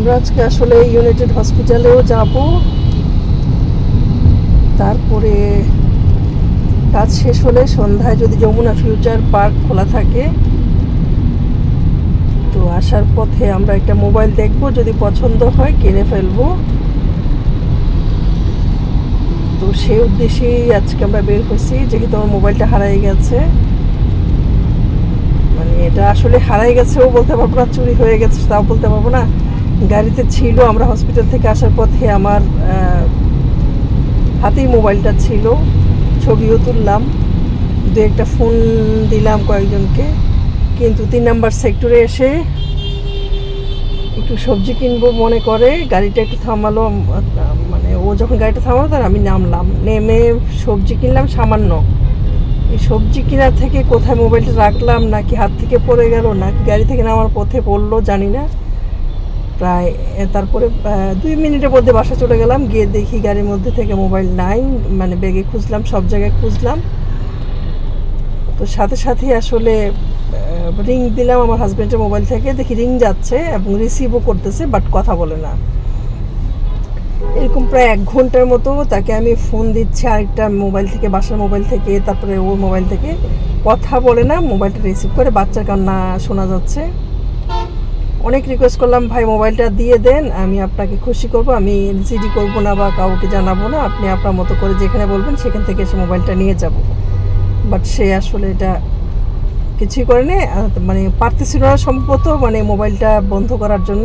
আমরা আজকে আসলে ইউনাইটেড হসপিটালেও যাব, তারপরে কাজ শেষ হলে সন্ধ্যায় যদি যমুনা ফিউচার পার্ক খোলা থাকে তো আসার পথে আমরা একটা মোবাইল দেখব, যদি পছন্দ হয় কিনে ফেলবো। তো সেই উদ্দেশ্যেই আজকে আমরা বের হয়েছি, যেহেতু আমার মোবাইলটা হারিয়ে গেছে। মানে এটা আসলে হারিয়ে গেছেও বলতে পারবো না, চুরি হয়ে গেছে তাও বলতে পারবো না। গাড়িতে ছিল, আমরা হসপিটাল থেকে আসার পথে আমার হাতেই মোবাইলটা ছিল, ছবিও তুললাম, দু একটা ফোন দিলাম কয়েকজনকে। কিন্তু 3 নম্বর সেক্টরে এসে একটু সবজি কিনবো মনে করে গাড়িটা একটু থামালো। মানে ও যখন গাড়িটা থামালো তার আমি নামলাম, নেমে সবজি কিনলাম সামান্য। এই সবজি কেনার থেকে কোথায় মোবাইলটা রাখলাম, নাকি হাত থেকে পড়ে গেল, নাকি গাড়ি থেকে নামার পথে পড়লো জানি না। প্রায় তারপরে 2 মিনিটের মধ্যে বাসা চলে গেলাম, গিয়ে দেখি গাড়ির মধ্যে থেকে মোবাইল নাই। মানে ব্যাগে খুঁজলাম, সব জায়গায় খুঁজলাম। তো সাথে সাথেই আসলে রিং দিলাম আমার হাজব্যান্ডের মোবাইল থেকে, দেখি রিং যাচ্ছে এবং রিসিভও করতেছে, বাট কথা বলে না। এরকম প্রায় 1 ঘন্টার মতো তাকে আমি ফোন দিচ্ছি আরেকটা মোবাইল থেকে, বাসার মোবাইল থেকে, তারপরে ওর মোবাইল থেকে, কথা বলে না। মোবাইলটা রিসিভ করে বাচ্চার কান্না শোনা যাচ্ছে। অনেক রিকোয়েস্ট করলাম, ভাই মোবাইলটা দিয়ে দেন, আমি আপনাকে খুশি করব, আমি জিডি করবো না বা কাউকে জানাবো না, আপনি আপনার মতো করে যেখানে বলবেন সেখান থেকে এসে মোবাইলটা নিয়ে যাব। বাট সে আসলে এটা কিছুই করেনি, মানে পারতেছিল না সম্ভবত, মানে মোবাইলটা বন্ধ করার জন্য।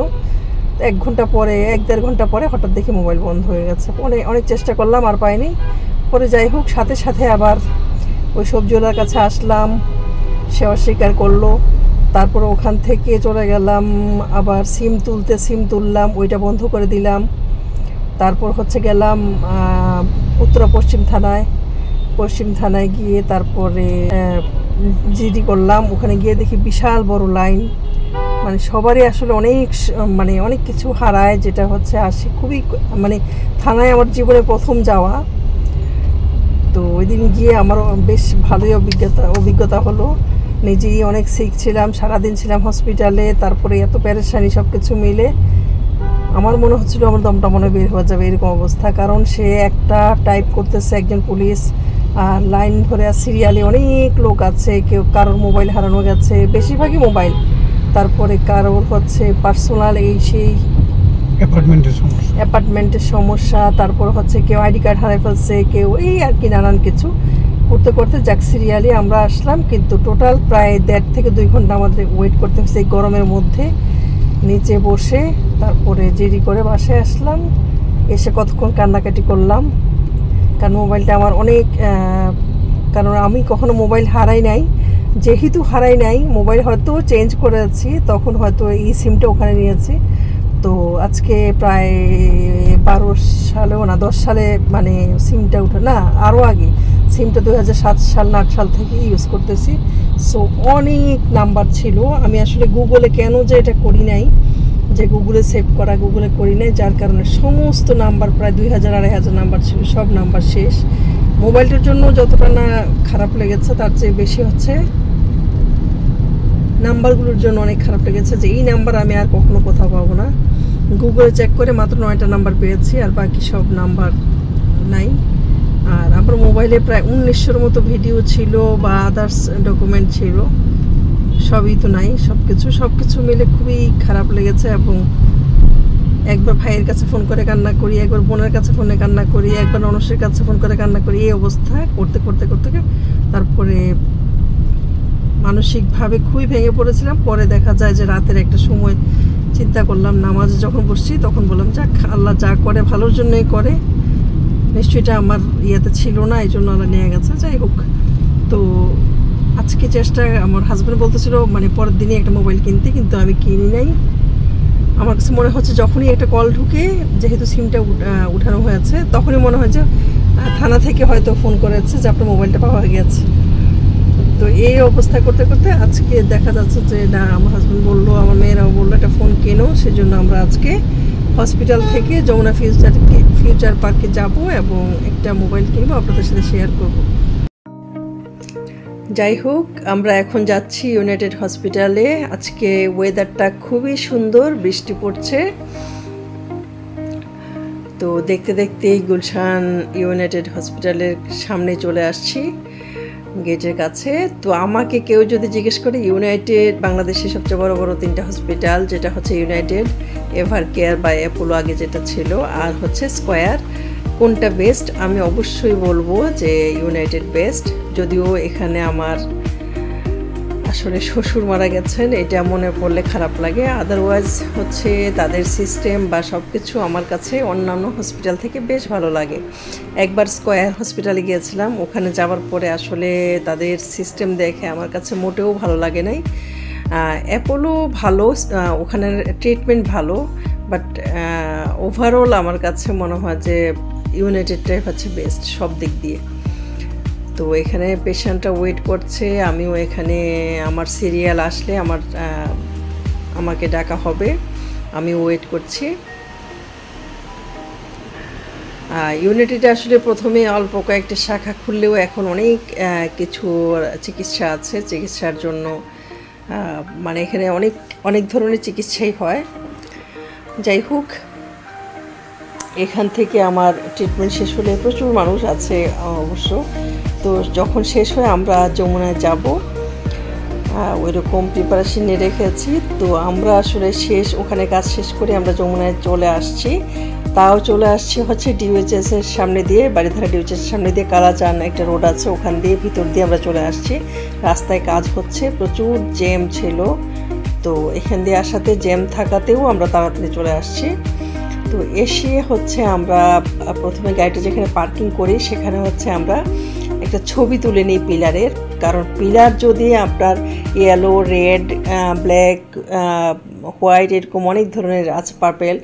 1 ঘন্টা পরে, 1-1.5 ঘন্টা পরে হঠাৎ দেখি মোবাইল বন্ধ হয়ে গেছে। অনেক চেষ্টা করলাম, আর পাইনি। পরে যাই হোক, সাথে সাথে আবার ওই সবজিওয়ালার কাছে আসলাম, সে অস্বীকার করলো। তারপর ওখান থেকে চলে গেলাম আবার সিম তুললাম, ওইটা বন্ধ করে দিলাম। তারপর গেলাম উত্তরা পশ্চিম থানায় গিয়ে তারপরে জিডি করলাম। ওখানে গিয়ে দেখি বিশাল বড় লাইন, মানে সবারই আসলে অনেক কিছু হারায়, যেটা আসে খুবই, মানে থানায় আমার জীবনে প্রথম যাওয়া। তো ওই দিন গিয়ে আমারও বেশ ভালোই অভিজ্ঞতা হলো। নিজেই অনেক সিক ছিলাম, সারাদিন ছিলাম হসপিটালে, তারপরে এত প্যারেশানি সব কিছু মিলে আমার মনে হচ্ছিল আমার দমটা মনে বের হয়ে যাবে, এরকম অবস্থা। কারণ সে একটা টাইপ করতেছে একজন পুলিশ, আর লাইন ধরে সিরিয়ালে অনেক লোক আছে, কারোর মোবাইল হারানো গেছে, বেশিরভাগই মোবাইল। তারপরে কারোর পার্সোনাল সেই অ্যাপার্টমেন্টের সমস্যা, তারপর কেউ আইডি কার্ড হারিয়ে ফেলছে, কেউ এই আর কি নানান কিছু করতে করতে যাক সিরিয়ালি আমরা আসলাম। কিন্তু টোটাল প্রায় 1.5 থেকে 2 ঘন্টা আমাদের ওয়েট করতে হয়েছে এই গরমের মধ্যে, নিচে বসে। তারপরে জিডি করে বাসায় আসলাম, এসে কতক্ষণ কান্নাকাটি করলাম। কারণ মোবাইলটা আমার কারণ আমি কখনো মোবাইল হারাই নাই, যেহেতু হারাই নাই, মোবাইল হয়তো চেঞ্জ করেছি, তখন হয়তো এই সিমটা ওখানে নিয়েছি। তো আজকে প্রায় 12 সালেও না 10 সালে মানে সিমটা উঠে না, আরও আগে সিমটা 2007 সাল না 8 সাল থেকে ইউজ করতেছি। সো অনেক নাম্বার ছিল, আমি আসলে গুগলে কেন যে এটা করি নাই, যে গুগলে সেভ করা, গুগলে করি নাই, যার কারণে সমস্ত নাম্বার প্রায় 2000-2500 নাম্বার ছিল, সব নাম্বার শেষ। মোবাইলটার জন্য যতটা না খারাপ লেগেছে তার চেয়ে বেশি নাম্বারগুলোর জন্য অনেক খারাপ লেগেছে, যে এই নাম্বার আমি আর কখনো কোথাও পাবো না। গুগলে চেক করে মাত্র 9টা নাম্বার পেয়েছি, আর বাকি সব নাম্বার নাই। আর আমার মোবাইলে প্রায় 1900-এর মতো ভিডিও ছিল বা আদার্স ডকুমেন্ট ছিল, সবই তো নাই। সব কিছু মিলে খুবই খারাপ লেগেছে। এবং একবার ভাইয়ের কাছে ফোন করে কান্না করি, একবার বোনের কাছে ফোনে কান্না করি, একবার ননসের কাছে ফোন করে কান্না করি, এই অবস্থা করতে তারপরে মানসিকভাবে খুবই ভেঙে পড়েছিলাম। পরে দেখা যায় যে রাতের একটা সময় চিন্তা করলাম, নামাজে যখন বসছি তখন বললাম, যাক আল্লাহ যা করে ভালোর জন্যই করে, নিশ্চয়ই এটা আমার ইয়েতে ছিল না, এই জন্য আল্লাহ নিয়ে গেছে। যাই হোক, তো আজকে আমার হাজব্যান্ড বলতেছিল মানে পরের দিনই একটা মোবাইল কিনতে, কিন্তু আমি কিনি নাই। আমার কাছে মনে হচ্ছে যখনই একটা কল ঢুকে, যেহেতু সিমটা উঠানো হয়েছে, তখনই মনে হয় যে থানা থেকে হয়তো ফোন করেছে যে আপনার মোবাইলটা পাওয়া গেছে। তো এই অবস্থা করতে আজকে দেখা যাচ্ছে যে না, আমার হাজব্যান্ড বললো, আমার মেয়েরাও বললো একটা ফোন কেনো। সেজন্য আমরা আজকে হসপিটাল থেকে যমুনা ফিউচার পার্কে যাব এবং একটা মোবাইল কিনবো, আপনাদের সাথে শেয়ার করব। যাই হোক, আমরা এখন যাচ্ছি ইউনাইটেড হসপিটালে। আজকে ওয়েদারটা খুবই সুন্দর, বৃষ্টি পড়ছে। তো দেখতে দেখতেই গুলশান ইউনাইটেড হসপিটালের সামনে চলে আসছি, গেটের কাছে। তো আমাকে কেউ যদি জিজ্ঞেস করে ইউনাইটেড বাংলাদেশের সবচেয়ে বড় বড় 3টা হসপিটাল, যেটা হচ্ছে ইউনাইটেড, এভার কেয়ার বা অ্যাপোলো আগে যেটা ছিল, আর হচ্ছে স্কয়ার, কোনটা বেস্ট, আমি অবশ্যই বলবো যে ইউনাইটেড বেস্ট। যদিও এখানে আমার আসলে শ্বশুর মারা গেছেন, এটা মনে পড়লে খারাপ লাগে। আদারওয়াইজ হচ্ছে তাদের সিস্টেম বা সব কিছু আমার কাছে অন্যান্য হসপিটাল থেকে বেশ ভালো লাগে। একবার স্কয়ার হসপিটালে গিয়েছিলাম, ওখানে যাওয়ার পরে আসলে তাদের সিস্টেম দেখে আমার কাছে মোটেও ভালো লাগে নাই। অ্যাপোলো ভালো, ওখানের ট্রিটমেন্ট ভালো, বাট ওভারঅল আমার কাছে মনে হয় যে ইউনাইটেডটাই হচ্ছে বেস্ট সব দিক দিয়ে। তো এখানে পেশেন্টটা ওয়েট করছে, আমিও এখানে আমার সিরিয়াল আসলে আমাকে ডাকা হবে, আমি ওয়েট করছি। ইউনাইটেডে আসলে প্রথমে অল্প কয়েকটা শাখা খুললেও এখন অনেক কিছু চিকিৎসা আছে, চিকিৎসার জন্য মানে এখানে অনেক অনেক ধরনের চিকিৎসাই হয়। যাই হোক, এখান থেকে আমার ট্রিটমেন্ট শেষ হলে প্রচুর মানুষ আছে অবশ্য। তো যখন শেষ হয় আমরা যমুনায় যাব, ওইরকম প্রিপারেশন নিয়ে রেখেছি। তো আমরা আসলে ওখানে কাজ শেষ করে আমরা যমুনায় চলে আসছি। তাও চলে আসছি হচ্ছে ডিউএইচএস এর সামনে দিয়ে, বাড়িধারা ডিউএইচএস এর সামনে দিয়ে কালাচান একটা রোড আছে, ওখান দিয়ে ভিতর দিয়ে আমরা চলে আসছি। রাস্তায় কাজ হচ্ছে, প্রচুর জ্যাম ছিল। তো এখান দিয়ে আসাতে জ্যাম থাকাতেও আমরা তাড়াতাড়ি চলে আসছি। তো এসে হচ্ছে আমরা প্রথমে গাড়িটা যেখানে পার্কিং করি সেখানে হচ্ছে আমরা একটা ছবি তুলে নিই পিলারের। কারণ পিলার যদি আপনার ইয়েলো, রেড, ব্ল্যাক, হোয়াইট এরকম অনেক ধরনের আছে, পার্পেল,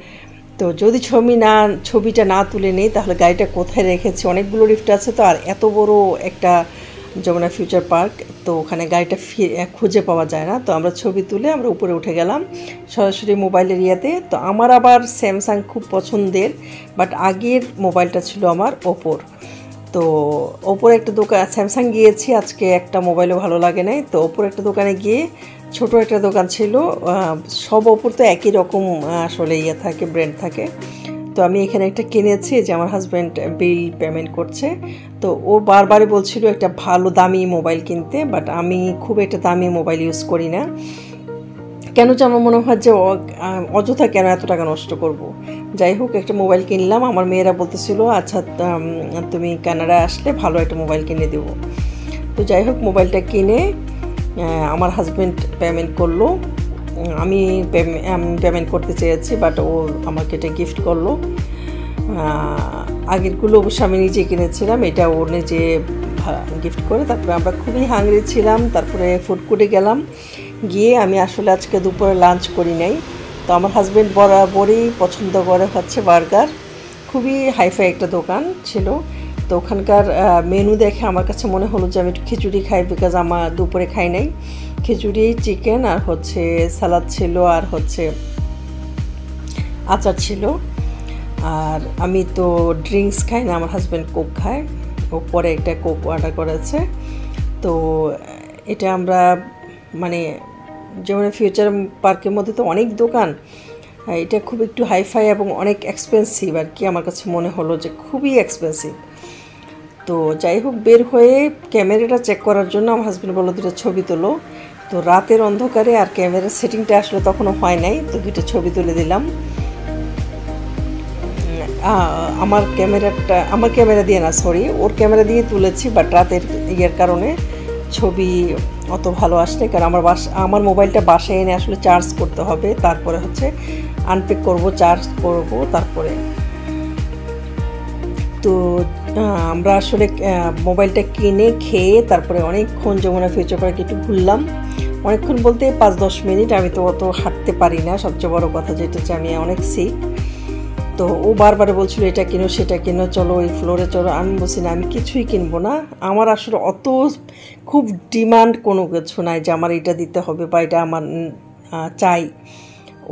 তো যদি ছবিটা না তুলে নিই তাহলে গাড়িটা কোথায় রেখেছি, অনেকগুলো লিফট আছে তো, আর এত বড় একটা যমুনা ফিউচার পার্ক, তো ওখানে গাড়িটা খুঁজে পাওয়া যায় না। তো আমরা ছবি তুলে আমরা উপরে উঠে গেলাম সরাসরি মোবাইলের ইয়েতে। তো আমার আবার স্যামসাং খুব পছন্দের, বাট আগের মোবাইলটা ছিল আমার ওপোর। তো ওপোর একটা দোকান, স্যামসাং গিয়েছি আজকে, একটা মোবাইলও ভালো লাগে নাই। তো ওপোর একটা দোকানে গিয়ে, ছোট একটা দোকান ছিল, সব ওপর তো একই রকম আসলে ইয়ে থাকে, ব্র্যান্ড থাকে। তো আমি এখানে একটা কিনেছি, যে আমার হাজব্যান্ড বিল পেমেন্ট করছে। তো ও বারবারই বলছিল একটা ভালো দামি মোবাইল কিনতে, বাট আমি খুব একটা দামি মোবাইল ইউজ করি না। কেন যে আমার মনে হয় যে অযথা কেন এত টাকা নষ্ট করব। যাই হোক, একটা মোবাইল কিনলাম। আমার মেয়েরা বলতেছিল আচ্ছা তুমি কানাডা আসলে ভালো একটা মোবাইল কিনে দেবো। তো যাই হোক, মোবাইলটা কিনে আমার হাজব্যান্ড পেমেন্ট করলো। আমি পেমেন্ট করতে চেয়েছি, বাট ও আমাকে এটা গিফট করলো। আগেরগুলো অবশ্য আমি নিজে কিনেছিলাম, এটা ও নিজে গিফট করে। তারপরে আমরা খুবই হাংরি ছিলাম, তারপরে ফুড কোর্টে গেলাম। গিয়ে আমি আসলে আজকে দুপুরে লাঞ্চ করি নাই। তো আমার হাজব্যান্ড বরাবরই পছন্দ করে হচ্ছে বার্গার, খুবই হাইফাই একটা দোকান ছিল। তো ওখানকার মেনু দেখে আমার কাছে মনে হলো যে আমি একটু খিচুড়ি খাই, বিকজ আমার দুপুরে খাই নাই। খিচুড়ি, চিকেন, আর হচ্ছে সালাদ ছিল, আর হচ্ছে আচার ছিল। আর আমি তো ড্রিঙ্কস খাই না, আমার হাজব্যান্ড কোক খায়, ও পরে একটা কোক অর্ডার করেছে। তো এটা আমরা মানে যেমন ফিউচার পার্কের মধ্যে তো অনেক দোকান, এটা খুব একটু হাইফাই এবং অনেক এক্সপেন্সিভ আর কি, আমার কাছে মনে হলো যে খুবই এক্সপেন্সিভ। তো যাই হোক, বের হয়ে ক্যামেরাটা চেক করার জন্য আমার হাজব্যান্ড বললো 2টা ছবি তোলো। তো রাতের অন্ধকারে আর ক্যামেরার সেটিংটা আসলে তখনও হয় নাই, তো 2টা ছবি তুলে দিলাম। আমার ক্যামেরা দিয়ে না, সরি, ওর ক্যামেরা দিয়ে তুলেছি, বাট রাতের ইয়ের কারণে ছবি অত ভালো আসছে। কারণ আমার মোবাইলটা বাসায় এনে আসলে চার্জ করতে হবে, তারপরে হচ্ছে আনপ্যাক করব, চার্জ করব তারপরে। তো আমরা আসলে মোবাইলটা কিনে খেয়ে তারপরে অনেকক্ষণ যমুনা ফিউচার পার্কে একটু ঘুরলাম। অনেকক্ষণ বলতে 5-10 মিনিট। আমি তো অত হাঁটতে পারি না, সবচেয়ে বড় কথা যেটা হচ্ছে আমি অনেক সিক। তো ও বারবার বলছিল এটা কিনো, সেটা কিনো, চলো ওই ফ্লোরে চলো। আমি বলছি না, আমি কিছুই কিনবো না। আমার আসলে অত খুব ডিমান্ড কোনো কিছু নাই যে আমার এটা দিতে হবে বা এটা আমার চাই।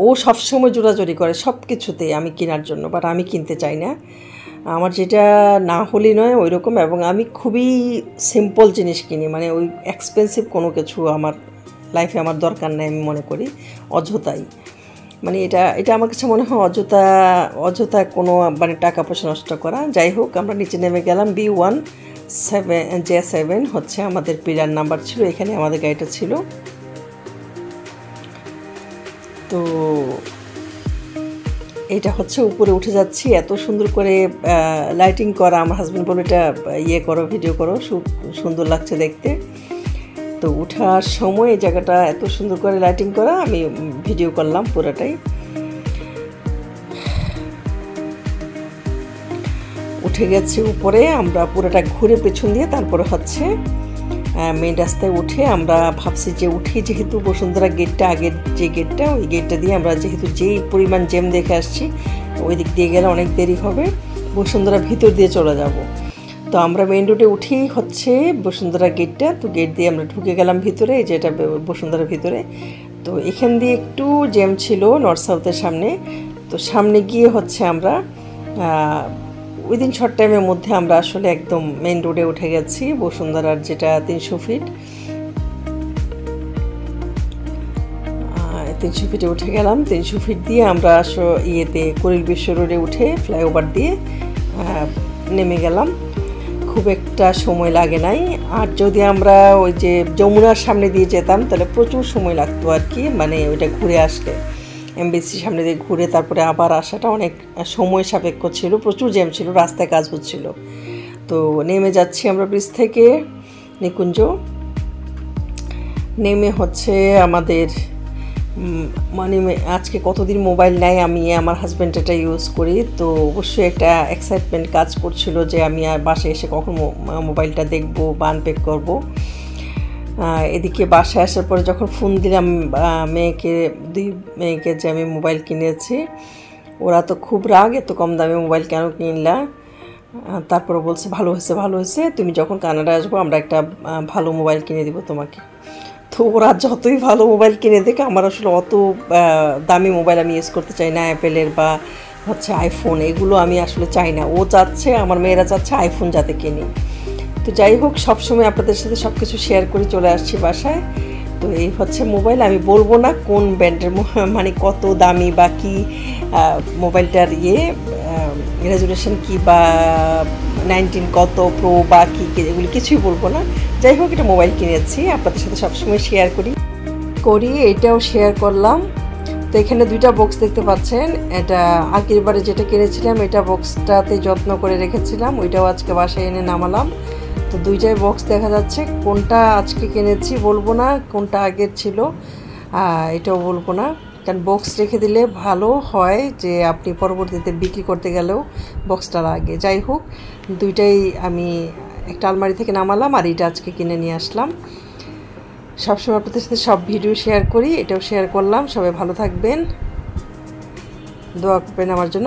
ও সবসময় জোরাজোরি করে সব কিছুতেই আমি কেনার জন্য, বাট আমি কিনতে চাই না। আমার যেটা না হলেই নয় ওই রকম, এবং আমি খুবই সিম্পল জিনিস কিনি, মানে ওই এক্সপেন্সিভ কোনো কিছু আমার লাইফে আমার দরকার নেই, আমি মনে করি অযথাই, মানে এটা এটা আমার কাছে মনে হয় অযথা কোনো মানে টাকা পয়সা নষ্ট করা। যাই হোক, আমরা নিচে নেমে গেলাম। B17J7 হচ্ছে আমাদের পিলার নাম্বার ছিল, এখানে আমাদের গাড়িটা ছিল। তো এটা হচ্ছে উপরে উঠে যাচ্ছি, এত সুন্দর করে লাইটিং করা। আমার হাজব্যান্ড বলে এটা ইয়ে করো, ভিডিও করো, সুন্দর লাগছে দেখতে। তো ওঠার সময় এই জায়গাটা এত সুন্দর করে লাইটিং করা, আমি ভিডিও করলাম পুরোটাই। উঠে গেছি উপরে, আমরা পুরোটা ঘুরে পেছন দিয়ে তারপরে হচ্ছে মেন রাস্তায় উঠে আমরা ভাবছি যে উঠি, যেহেতু বসুন্ধরা গেটটা আগের যে গেটটা, ওই গেটটা দিয়ে আমরা যেহেতু যেই পরিমাণ জ্যাম দেখে আসছি, ওই দিক দিয়ে গেলে অনেক দেরি হবে, বসুন্ধরা ভিতর দিয়ে চলে যাব। তো আমরা মেইন রোডে উঠেই হচ্ছে বসুন্ধরা গেটটা, তো গেট দিয়ে আমরা ঢুকে গেলাম ভিতরে, যেটা বসুন্ধরার ভিতরে। তো এখান দিয়ে একটু জ্যাম ছিল নর্থ সাউথের সামনে, তো সামনে গিয়ে হচ্ছে আমরা উইদিন শর্ট টাইমের মধ্যে আমরা আসলে একদম মেইন রোডে উঠে গেছি, বসুন্ধরার যেটা 300 ফিট 300 ফিটে উঠে গেলাম। 300 ফিট দিয়ে আমরা ইয়েতে কুড়িল বিশ্ব রোডে উঠে ফ্লাইওভার দিয়ে নেমে গেলাম। খুব একটা সময় লাগে নাই, আর যদি আমরা ওই যে যমুনার সামনে দিয়ে যেতাম তাহলে প্রচুর সময় লাগতো আর কি, মানে ওইটা ঘুরে আসলে এমবিসির সামনে দিয়ে ঘুরে তারপরে আবার আসাটা অনেক সময় সাপেক্ষ ছিল, প্রচুর জ্যাম ছিল, রাস্তায় কাজ হচ্ছিল। তো নেমে যাচ্ছি আমরা ব্রিজ থেকে নিকুঞ্জ। নেমে হচ্ছে আমাদের মানে আজকে কতদিন মোবাইল নাই, আমি আমার হাজব্যান্ড এটা ইউজ করি, তো অবশ্যই একটা এক্সাইটমেন্ট কাজ করছিল যে আমি আর বাসায় এসে কখন মোবাইলটা দেখবো বা আনপ্যাক করবো। এদিকে বাসায় আসার পরে যখন ফোন দিলাম দুই মেয়েকে যে আমি মোবাইল কিনেছি, ওরা তো খুব রাগ, এত কম দামে মোবাইল কেন কিনলা। তারপরে বলছে ভালো হয়েছে, তুমি যখন কানাডা আসবো আমরা একটা ভালো মোবাইল কিনে দিব তোমাকে। তো ওরা যতই ভালো মোবাইল কিনে দেখ, আমার আসলে অত দামি মোবাইল আমি ইউজ করতে চাই না, অ্যাপেলের বা হচ্ছে আইফোন, এগুলো আমি আসলে চাই না। ও চাচ্ছে, আমার মেয়েরা চাচ্ছে আইফোন যাতে কিনি। তো যাই হোক, সবসময় আপনাদের সাথে সব কিছু শেয়ার করে চলে আসছি বাসায়। তো এই হচ্ছে মোবাইল, আমি বলবো না কোন ব্র্যান্ডের, মানে কত দামি বা কী মোবাইলটার রেজুলেশন কী বা 19 কত প্রো বা কী, এগুলি কিছুই বলবো না। যাই হোক, এটা মোবাইল কিনেছি, আপনাদের সাথে সবসময় শেয়ার করি, এটাও শেয়ার করলাম। তো এখানে দুইটা বক্স দেখতে পাচ্ছেন, এটা আগের বারে যেটা কিনেছিলাম এটা বক্সটাতে যত্ন করে রেখেছিলাম, ওইটাও আজকে বাসায় এনে নামালাম। তো দুইটাই বক্স দেখা যাচ্ছে, কোনটা আজকে কিনেছি বলবো না, কোনটা আগের ছিল এটাও বলবো না, কারণ বক্স রেখে দিলে ভালো হয় যে আপনি পরবর্তীতে বিক্রি করতে গেলেও বক্সটা লাগে। যাই হোক, দুইটাই আমি একটা আলমারি থেকে নামালাম, আর এটা আজকে কিনে নিয়ে আসলাম। সবসময় আপনাদের সাথে সব ভিডিও শেয়ার করি, এটাও শেয়ার করলাম। সবাই ভালো থাকবেন, দোয়া করবেন আমার জন্য।